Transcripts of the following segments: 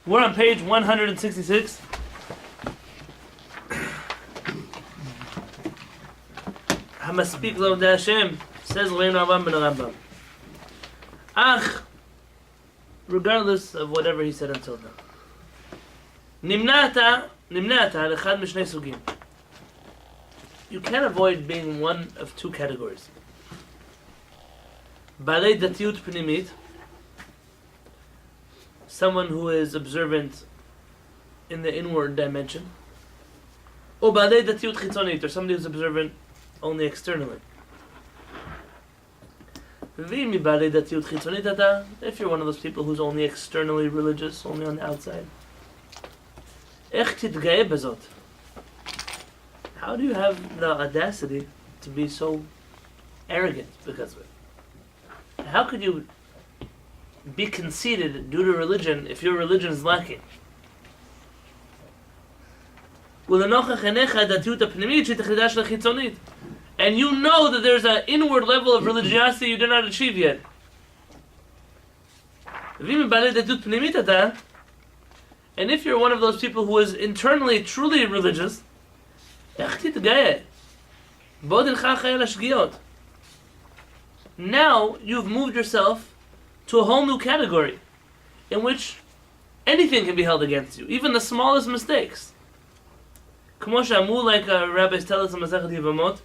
We're on page 166. Hamaspik lo Hashem, says Rabbeinu Avraham ben Rambam. Ach, regardless of whatever he said until now. Nimnata l'chad mishnei sugim. You can't avoid being one of two categories. Balei datiyut pnimit, someone who is observant in the inward dimension. Or balei datiyut chitzonit, or somebody who's observant only externally. If you're one of those people who's only externally religious, only on the outside, how do you have the audacity to be so arrogant because of it? How could you be conceited due to religion if your religion is lacking? And you know that there's an inward level of religiosity you did not achieve yet. And if you're one of those people who is internally truly religious, now you've moved yourself to a whole new category in which anything can be held against you, even the smallest mistakes. Like rabbis tell us in Masechet Yevamot,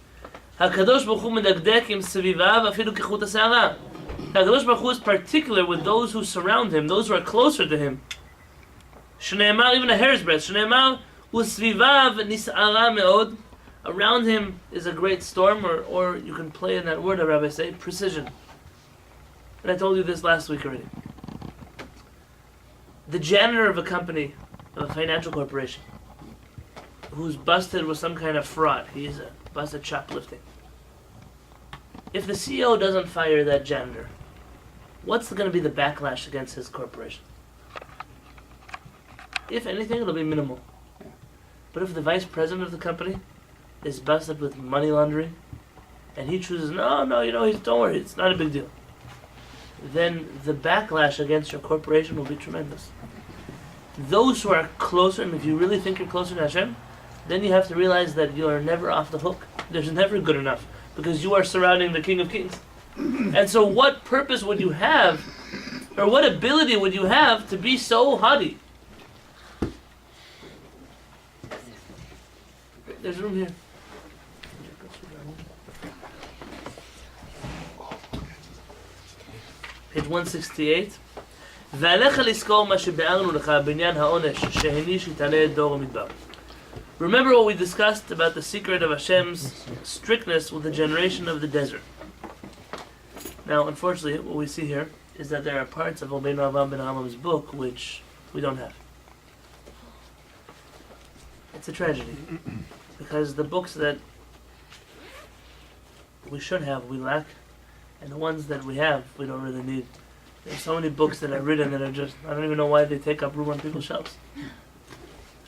HaKadosh Baruch Hu medakdek im sevivav afilu kechut ha'se'ara. HaKadosh Baruch Hu is particular with those who surround him, those who are closer to him. Shneimar, even a hair's breadth. Shneimar u'svivav nis'ara me'od. Around him is a great storm, or you can play in that word that rabbis say, precision. And I told you this last week already. The janitor of a company, of a financial corporation, who's busted with some kind of fraud, he's busted shoplifting. If the CEO doesn't fire that janitor, what's going to be the backlash against his corporation? If anything, it'll be minimal. But if the vice president of the company is busted with money laundering, and he chooses, don't worry, it's not a big deal, then the backlash against your corporation will be tremendous. Those who are closer, and if you really think you're closer to Hashem, then you have to realize that you are never off the hook. There's never good enough, because you are surrounding the King of Kings. And so what purpose would you have, or what ability would you have to be so haughty? There's room here. Page 168. ועליך לזכור מה שביארנו לך בעניין העונש שהעניש יתעלה את דור המדבר. Remember what we discussed about the secret of Hashem's strictness with the generation of the desert. Now, unfortunately, what we see here is that there are parts of Rabbeinu Avraham ben Rambam's book which we don't have. It's a tragedy, because the books that we should have, we lack, and the ones that we have, we don't really need. There's so many books that are written that are just, I don't even know why they take up room on people's shelves.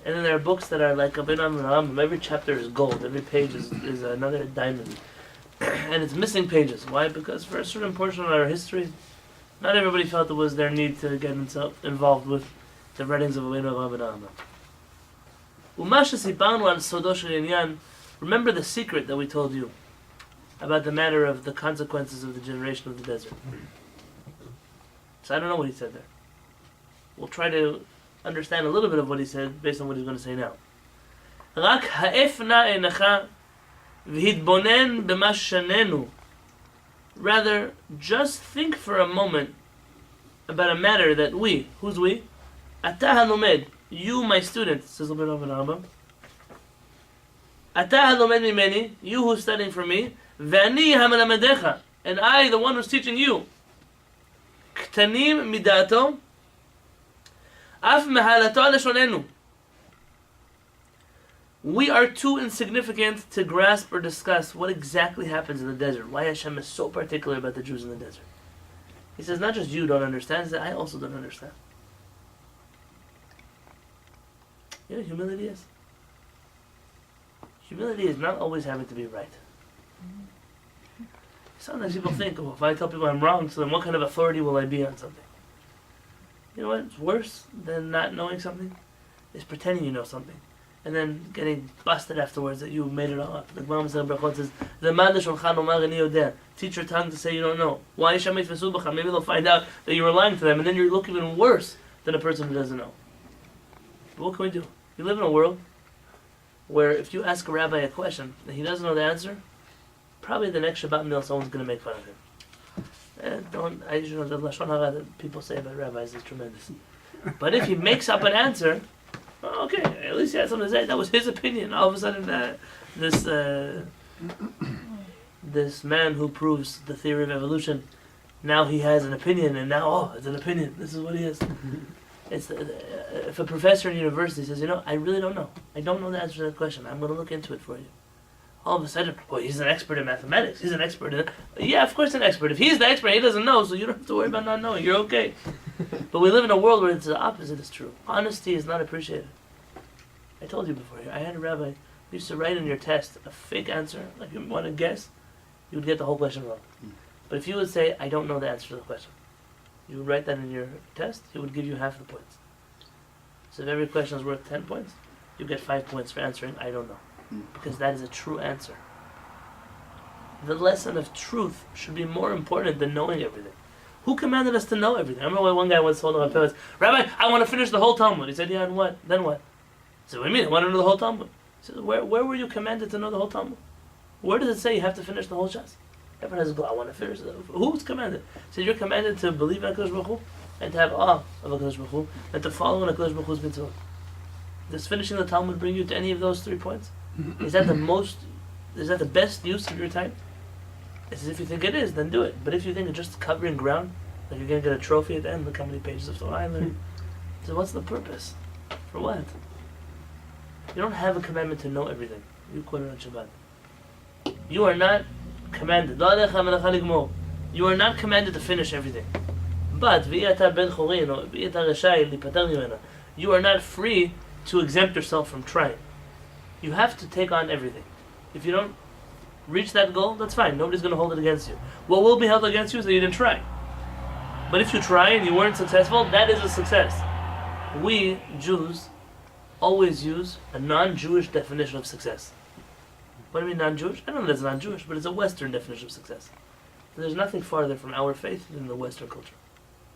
And then there are books that are like Rabbeinu Avraham ben Rambam. Every chapter is gold. Every page is another diamond. And it's missing pages. Why? Because for a certain portion of our history, not everybody felt it was their need to get involved with the writings of Rabbeinu Avraham ben Rambam. Remember the secret that we told you about the matter of the consequences of the generation of the desert. So I don't know what he said there. We'll try to understand a little bit of what he said based on what he's going to say now. רק העף נא עיניך והתבונן במה שננו. Rather, just think for a moment about a matter that we, who's we? אתה הלומד, you my student, says Rabbeinu Avraham. אתה הלומד ממני, you who's studying for me, ואני המלמדך, and I, the one who's teaching you. קטנים מדעתו, אף מהלתו לשוננו. We are too insignificant to grasp or discuss what exactly happens in the desert. Why Hashem is so particular about the Jews in the desert. He says, not just you don't understand, he says, I also don't understand. You know what humility is? Humility is not always having to be right. Sometimes people think, if I tell people I'm wrong, so then what kind of authority will I be on something? You know what's worse than not knowing something? Is pretending you know something. And then getting busted afterwards that you made it all up. Like Mom said, Brachot says, teach your tongue to say you don't know. Why? Maybe they'll find out that you were lying to them, and then you look even worse than a person who doesn't know. But what can we do? We live in a world where if you ask a rabbi a question and he doesn't know the answer, probably the next Shabbat meal someone's going to make fun of him. And the Lashon Hara that people say about rabbis is tremendous. But if he makes up an answer, oh, okay, at least he had something to say. That was his opinion. All of a sudden, this man who proves the theory of evolution, now he has an opinion, and now, oh, it's an opinion. This is what he is. It's if a professor in university says, I really don't know. I don't know the answer to that question. I'm going to look into it for you. All of a sudden, well, he's an expert in mathematics. He's an expert in... Yeah, of course an expert. If he's the expert, he doesn't know, so you don't have to worry about not knowing. You're okay. But we live in a world where it's the opposite is true. Honesty is not appreciated. I told you before, I had a rabbi who used to write in your test a fake answer, like you want to guess, you would get the whole question wrong. But if you would say, I don't know the answer to the question, you would write that in your test, he would give you half the points. So if every question is worth 10 points, you get 5 points for answering, I don't know. Because that is a true answer. The lesson of truth should be more important than knowing everything. Who commanded us to know everything? I remember when one guy once told my parents, Rabbi, I want to finish the whole Talmud. He said, yeah, and what? Then what? I said, what do you mean? I want to know the whole Talmud. He said, where were you commanded to know the whole Talmud? Where does it say you have to finish the whole Shas? Everyone has to go, I want to finish it. Who's commanded? He said, you're commanded to believe in HaKadosh Baruch Hu and to have awe of HaKadosh Baruch Hu and to follow in HaKadosh Baruch Hu's mitzvot. Does finishing the Talmud bring you to any of those 3 points? Is that the best use of your time? It's as if you think it is, then do it. But if you think it's just covering ground, like you're going to get a trophy at the end, look how many pages of Torah I learned. So what's the purpose? For what? You don't have a commandment to know everything. You quote it on Shabbat. You are not commanded. You are not commanded to finish everything. But you are not free to exempt yourself from trying. You have to take on everything. If you don't reach that goal, that's fine. Nobody's going to hold it against you. What will be held against you is that you didn't try. But if you try and you weren't successful, that is a success. We, Jews, always use a non-Jewish definition of success. What do you mean non-Jewish? I don't know that it's non-Jewish, but it's a Western definition of success. There's nothing farther from our faith than the Western culture.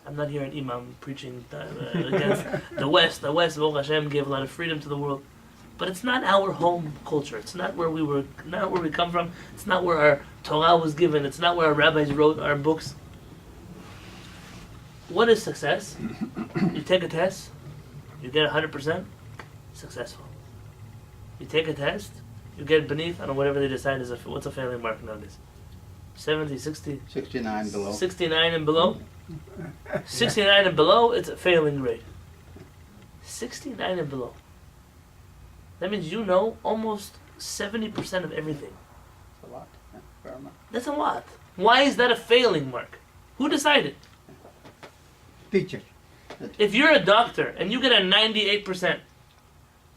I'm not here an imam preaching against the West. The West, Baruch Hashem, gave a lot of freedom to the world. But it's not our home culture. It's not where not where we come from. It's not where our Torah was given. It's not where our rabbis wrote our books. What is success? You take a test, you get 100%, successful. You take a test, you get beneath, I don't know, whatever they decide is what's a failing mark nowadays? 70, 60? 69 below. 69 and below? 69 and below, it's a failing grade. 69 and below. That means you know almost 70% of everything. That's a lot. Yeah, fair enough. That's a lot. Why is that a failing mark? Who decided? Teacher. If you're a doctor and you get a 98%,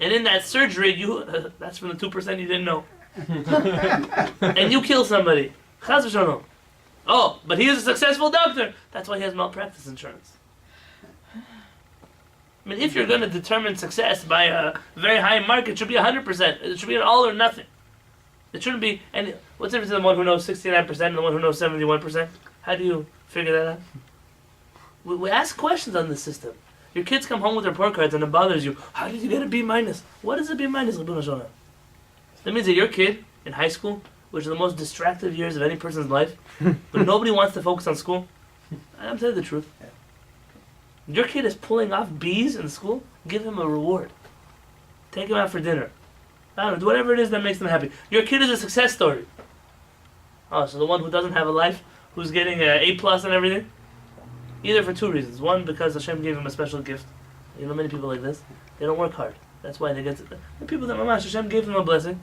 and in that surgery that's from the 2% you didn't know, and you kill somebody, chas v'shalom. Oh, but he is a successful doctor. That's why he has malpractice insurance. I mean, if you're going to determine success by a very high mark, it should be 100%. It should be an all or nothing. It shouldn't be any... What's the difference in the one who knows 69% and the one who knows 71%? How do you figure that out? We ask questions on this system. Your kids come home with their report cards and it bothers you. How did you get a B minus? What is a B minus? That means that your kid in high school, which are the most distractive years of any person's life, but nobody wants to focus on school. I'm telling you the truth. Your kid is pulling off B's in school, give him a reward. Take him out for dinner. I don't know, do whatever it is that makes them happy. Your kid is a success story. Oh, so the one who doesn't have a life, who's getting an A+ and everything? Either for 2 reasons. One, because Hashem gave him a special gift. You know many people like this. They don't work hard. That's why they get to... The people that Mamash, Hashem gave them a blessing.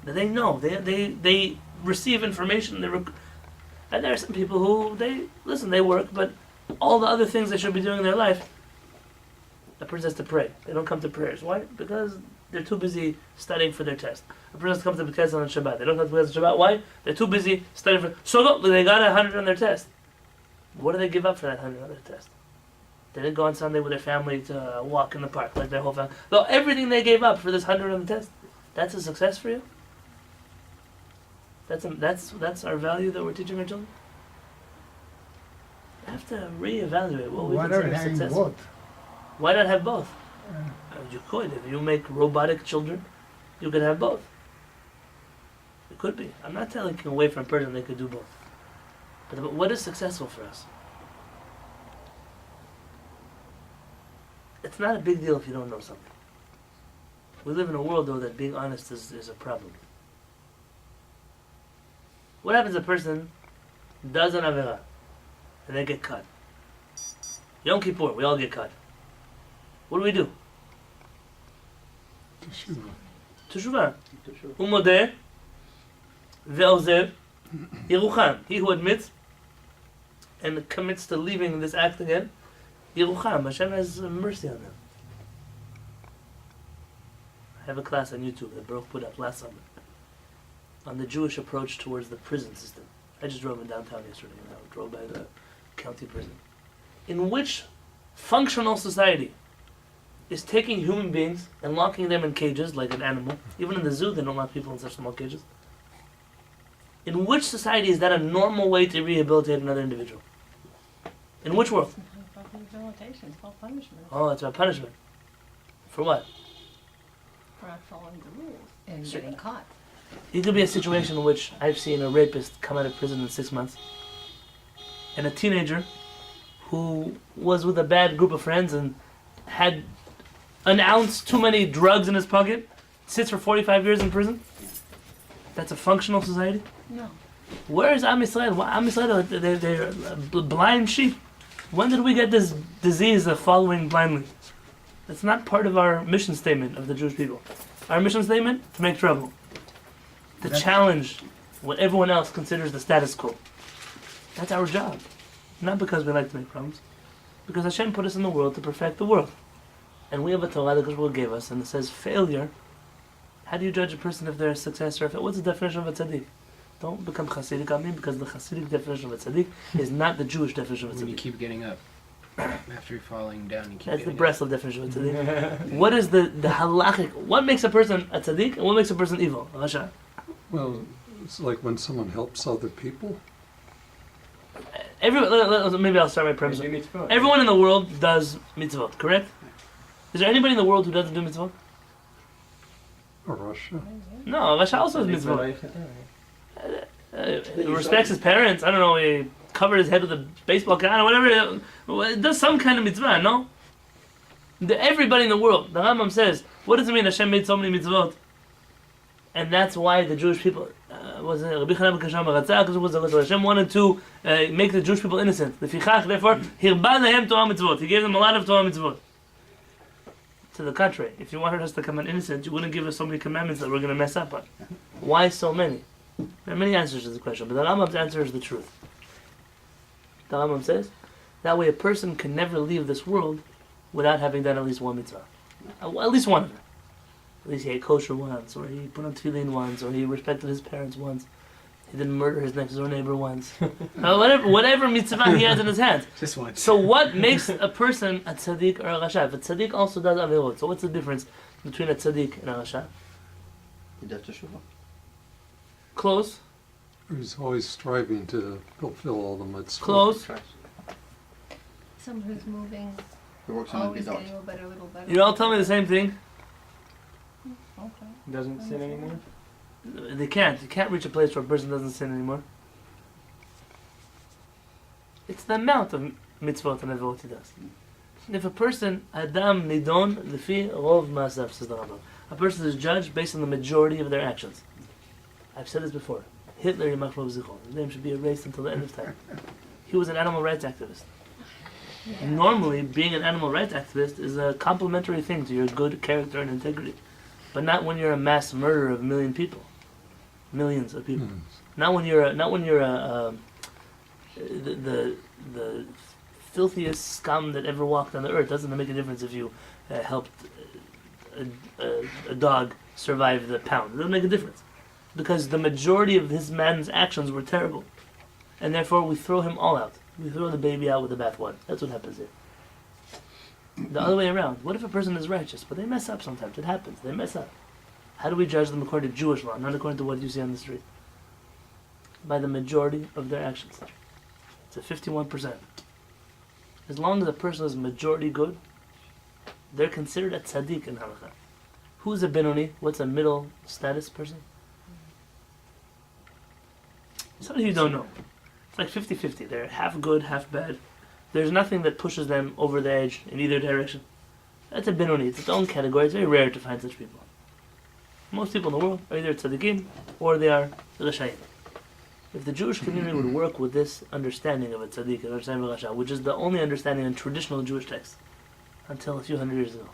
That they know. They receive information. And there are some people who, they work, but all the other things they should be doing in their life, a person has to pray. They don't come to prayers. Why? Because they're too busy studying for their test. A person has to come to Bekez on Shabbat. They don't come to Bekez on Shabbat. Why? They're too busy studying for... So they got 100 on their test. What do they give up for that 100 on their test? They didn't go on Sunday with their family to walk in the park like their whole family. Though everything they gave up for this 100 on the test, that's a success for you? That's our value that we're teaching our children? I have to reevaluate what we Why consider not having successful. both? Why not have both? Uh, You could. If you make robotic children, you could have both. It could be. I'm not taking away from a person they could do both. But what is successful for us? It's not a big deal if you don't know something. We live in a world, though, that being honest is a problem. What happens if a person does an avera and they get cut? Yom Kippur, we all get cut. What do? Teshuvah. Teshuvah. Umodeh ve'ozev Yerucham. He who admits and commits to leaving this act again, Yerucham. Hashem has mercy on them. I have a class on YouTube that Baruch put up last summer on the Jewish approach towards the prison system. I just drove in downtown yesterday. I drove by the county prison. In which functional society is taking human beings and locking them in cages like an animal? Even in the zoo, they don't lock people in such small cages. In which society is that a normal way to rehabilitate another individual? In which world? It's not rehabilitation, it's called punishment. Oh, it's about punishment. For what? For not following the rules and Sure. getting caught. It could be a situation in which I've seen a rapist come out of prison in 6 months, and a teenager who was with a bad group of friends and had an ounce too many drugs in his pocket sits for 45 years in prison. That's a functional society. No. Where is Am Yisrael? Am Yisrael, they're blind sheep. When did we get this disease of following blindly? That's not part of our mission statement of the Jewish people. Our mission statement? To make trouble. To challenge what everyone else considers the status quo. That's our job. Not because we like to make problems. Because Hashem put us in the world to perfect the world. And we have a Torah that God gave us, and it says failure. How do you judge a person if they're a success or a failure? What's the definition of a tzaddik? Don't become Hasidic on me, because the Hasidic definition of a tzaddik is not the Jewish definition of a When you tzaddik. keep getting up. After you're falling down, you keep That's the getting Breslov definition of a tzaddik. What is the halachic? What makes a person a tzaddik and what makes a person evil? HaShamayim. Well, it's like when someone helps other people. Maybe I'll start my premise. Everyone in the world does mitzvot, correct? Is there anybody in the world who doesn't do mitzvot? Or Russia. No, Rasha also does mitzvot. He respects his parents. I don't know. He covered his head with a baseball cap or whatever. It does some kind of mitzvah, no? Everybody in the world. The Rambam says, what does it mean Hashem made so many mitzvot? And that's why the Jewish people was Rabbi Yonatan Hashem wanted to make the Jewish people innocent. Therefore, He gave them a lot of Torah mitzvot. To the contrary, if you wanted us to come in innocent, you wouldn't give us so many commandments that we're going to mess up on. Why so many? There are many answers to this question, but the Rambam's answer is the truth. The Rambam says, that way a person can never leave this world without having done at least one mitzvah. At least one of them. At least he ate kosher once, or he put on tefillin once, or he respected his parents once. He didn't murder his next door neighbor once. Whatever mitzvah he has in his hands. Just once. So what makes a person a tzaddik or a rasha? If a tzaddik also does averot, so what's the difference between a tzaddik and a rasha? He does teshuvah. Close. Who's always striving to fulfill all the mitzvot. Close. Tries. Someone who's moving, He works on always it, he getting a little better. You all tell me the same thing. Okay. Doesn't sin anymore? They can't. You can't reach a place where a person doesn't sin anymore. It's the amount of mitzvot and averot he does. If a person, Adam nidon lefi rov ma'asav, says the Rambam. A person is judged based on the majority of their actions. I've said this before. Hitler, Yimach Rov Zichron, his name should be erased until the end of time. He was an animal rights activist. Yeah. Normally, being an animal rights activist is a complementary thing to your good character and integrity. But not when you're a mass murderer of a million people. Millions of people. Not when you're the filthiest scum that ever walked on the earth. Doesn't make a difference if you helped a dog survive the pound. It doesn't make a difference. Because the majority of his man's actions were terrible. And therefore we throw him all out. We throw the baby out with the bathwater. That's what happens here. The other way around. What if a person is righteous, but they mess up sometimes? It happens. They mess up. How do we judge them according to Jewish law, not according to what you see on the street? By the majority of their actions. It's a 51%. As long as a person is majority good, they're considered a tzaddik in halakha. Who's a benoni? What's a middle status person? Somebody you don't know. It's like 50-50. They're half good, half bad. There's nothing that pushes them over the edge in either direction. That's a benoni. It's its own category. It's very rare to find such people. Most people in the world are either tzaddikim or they are rashayim. If the Jewish community would work with this understanding of a tzaddik and rashayim v'rasha, which is the only understanding in traditional Jewish texts until a few hundred years ago,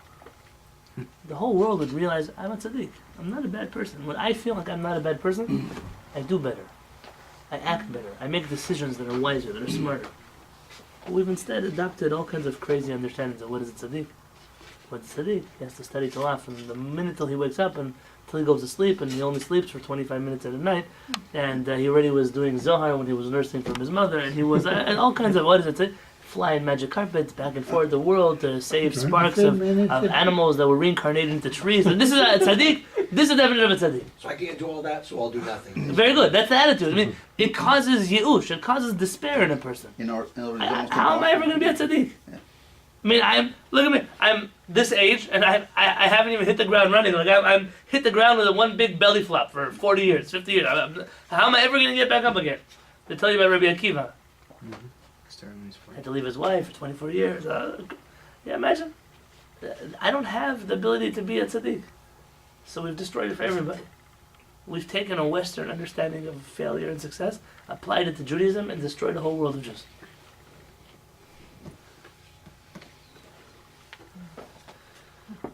the whole world would realize I'm a tzaddik. I'm not a bad person. When I feel like I'm not a bad person, I do better. I act better. I make decisions that are wiser, that are smarter. But we've instead adopted all kinds of crazy understandings of what is a tzaddik. What's a tzaddik? He has to study Torah from the minute till he wakes up and till he goes to sleep, and he only sleeps for 25 minutes at a night. And he already was doing Zohar when he was nursing from his mother, and he was and all kinds of what is it? Flying magic carpets back and forth the world to save sparks of animals that were reincarnated into trees. And this is a tzaddik. This is the definition of a tzaddik. So I can't do all that, so I'll do nothing. Very good. That's the attitude. I mean, it causes yi'ush. It causes despair in a person. In order to How am I ever going to be a tzaddik? Yeah. I mean, look at me. I'm this age, and I haven't even hit the ground running. Like I'm hit the ground with a one big belly flop for 40 years, 50 years. How am I ever going to get back up again? They tell you about Rabbi Akiva. Had to leave his wife for 24 years. Yeah, imagine. I don't have the ability to be a tzaddik. So we've destroyed it for everybody. We've taken a Western understanding of failure and success, applied it to Judaism, and destroyed the whole world of Jews.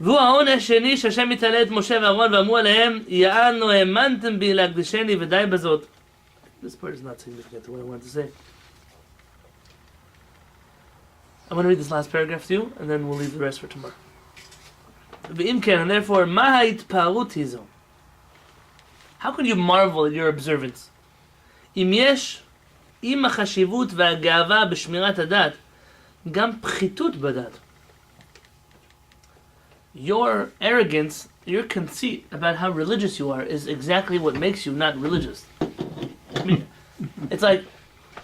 והוא ההון השני שהשם מתעלה את משה ואהרון ואמרו עליהם יענו האמנתם בי להקדישני ודי בזאת. This part is not significant to what I want to say. I'm going to read this last paragraph to you, and then we'll leave the rest for tomorrow. ואם כן, and therefore, מה ההתפארות היא זו? How can you marvel at your observance? אם יש, עם החשיבות והגאווה בשמירת הדת, גם פחיתות בדת. Your arrogance, your conceit about how religious you are is exactly what makes you not religious. I mean, it's like,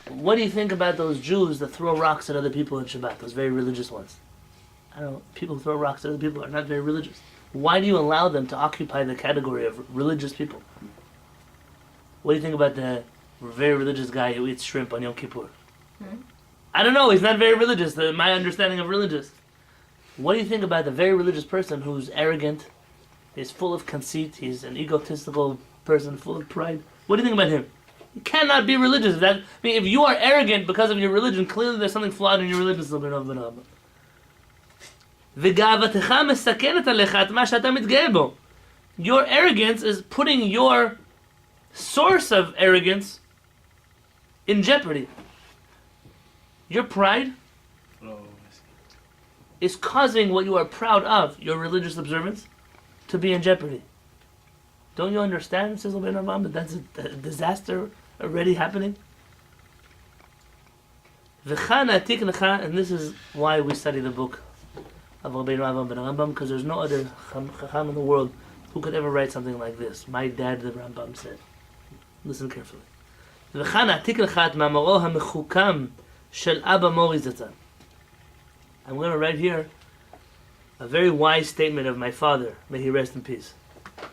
what do you think about those Jews that throw rocks at other people in Shabbat, those very religious ones? I don't know, people who throw rocks at other people are not very religious. Why do you allow them to occupy the category of religious people? What do you think about the very religious guy who eats shrimp on Yom Kippur? I don't know, he's not very religious, my understanding of religious. What do you think about the very religious person who's arrogant, he's full of conceit, he's an egotistical person full of pride? What do you think about him? You cannot be religious. If you are arrogant because of your religion, clearly there's something flawed in your religion. Your arrogance is putting your source of arrogance in jeopardy. Your pride is causing what you are proud of, your religious observance, to be in jeopardy. Don't you understand, says Rabbi Yonatan, that that's a disaster already happening? And this is why we study the book of Rabbi Yonatan ben Rambam, because there's no other Chacham in the world who could ever write something like this. My dad, the Rambam, said. Listen carefully. I'm going to write here a very wise statement of my father, may he rest in peace.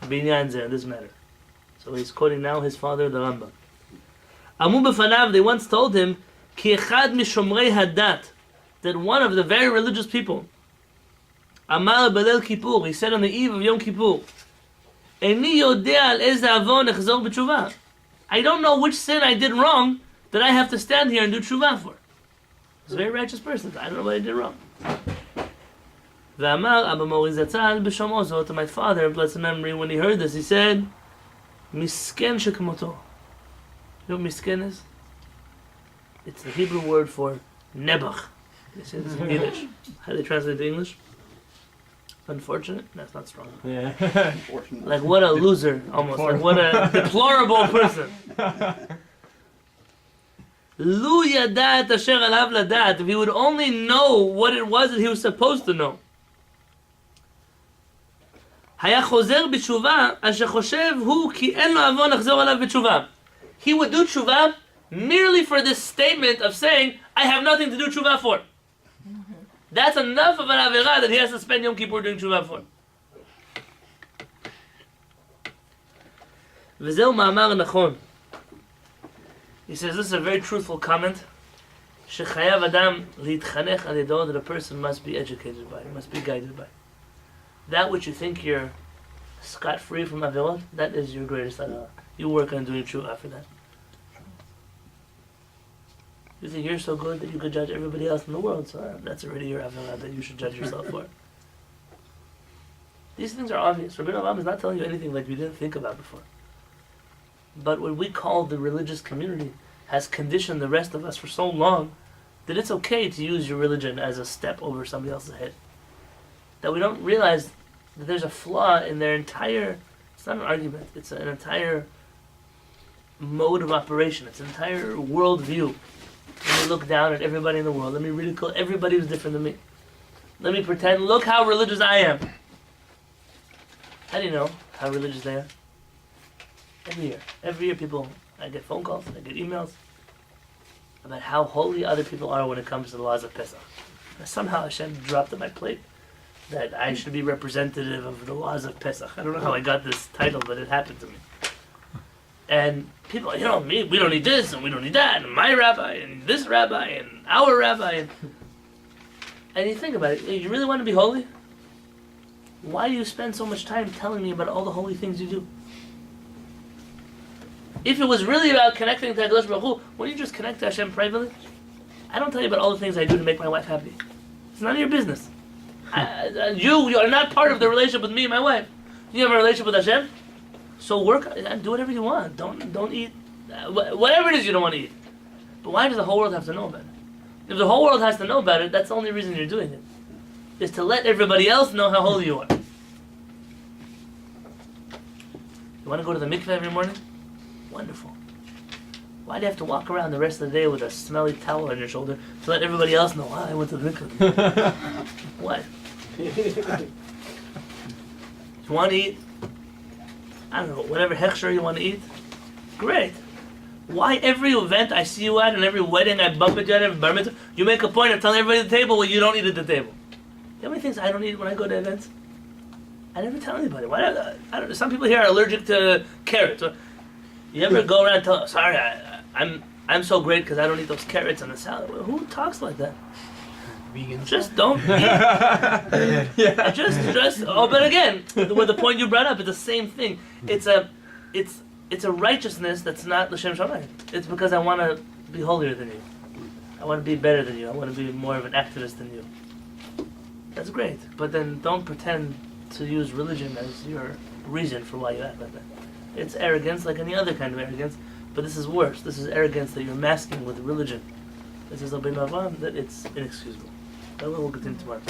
Binyan in this matter. So he's quoting now his father, the Rambam. Amu b'fanav, they once told him, Ki echad mishomrei hadat, that one of the very religious people, Amar b'leil Kippur, he said on the eve of Yom Kippur, Eni yodea al eze avon echzor b'tshuva. I don't know which sin I did wrong that I have to stand here and do tshuva for. He's a very righteous person. I don't know what I did wrong. V'amar Abba Mori Zatzal b'shomo zot, to my father in blessed memory, when he heard this, he said, Misken shekamoto. You know what misken is? It's the Hebrew word for nebuch. They say this in Yiddish. How do they translate it to English? Unfortunate? That's not strong. Yeah. Like what a loser, almost. Like what a deplorable person. Lu yadat asher alav ladat. If he would only know what it was that he was supposed to know. היה חוזר בתשובה, אשר חושב הוא כי אין לו עוון לחזור עליו בתשובה. He would do tshuva merely for this statement of saying, I have nothing to do tshuva for. That's enough of an averah that he has to spend Yom Kippur doing tshuva for. וזהו מאמר נכון. He says this is a very truthful comment. שחייב אדם להתחנך על ידו, that a person must be educated by, must be guided by. That which you think you're scot-free from averot, that is your greatest averah. You work on doing tshuva for that. You think you're so good that you could judge everybody else in the world, so that's already your averah that you should judge yourself for. These things are obvious. Rabbi Yonatan is not telling you anything like we didn't think about before. But what we call the religious community has conditioned the rest of us for so long that it's okay to use your religion as a step over somebody else's head. That we don't realize that there's a flaw in their entire, it's not an argument, it's an entire mode of operation, it's an entire worldview. Let me look down at everybody in the world, let me ridicule everybody who's different than me. Let me pretend, look how religious I am. How do you know how religious they are? Every year people, I get phone calls, I get emails about how holy other people are when it comes to the laws of Pesach. Somehow Hashem dropped on my plate that I should be representative of the laws of Pesach. I don't know how I got this title, but it happened to me. And people, we don't need this and we don't need that, and my rabbi and this rabbi and our rabbi. And you think about it, you really want to be holy? Why do you spend so much time telling me about all the holy things you do? If it was really about connecting to HaKadosh Baruch Hu, wouldn't you just connect to Hashem privately? I don't tell you about all the things I do to make my wife happy. It's none of your business. You are not part of the relationship with me and my wife. You have a relationship with Hashem? So work and do whatever you want. Don't eat whatever it is you don't want to eat. But why does the whole world have to know about it? If the whole world has to know about it, that's the only reason you're doing it. Is to let everybody else know how holy you are. You want to go to the mikveh every morning? Wonderful. Why do you have to walk around the rest of the day with a smelly towel on your shoulder to let everybody else know, I went to the mikveh? What? You want to eat? I don't know, whatever hechsher you want to eat? Great. Why every event I see you at and every wedding I bump into you at, every bar mitzvah, you make a point of telling everybody at the table what you don't eat at the table? You know how many things I don't eat when I go to events? I never tell anybody. Why? I don't know. Some people here are allergic to carrots. You ever go around and tell, sorry, I'm so great because I don't eat those carrots and the salad. Well, who talks like that? Vegan. Just don't eat. Yeah. Just. Oh, but again, with the point you brought up, it's the same thing. It's a righteousness that's not l'shem shamayim. It's because I want to be holier than you. I want to be better than you. I want to be more of an activist than you. That's great, but then don't pretend to use religion as your reason for why you act like that. It's arrogance like any other kind of arrogance, but this is worse. This is arrogance that you're masking with religion. This is Rabbi Yonatan that it's inexcusable. That we'll continue tomorrow.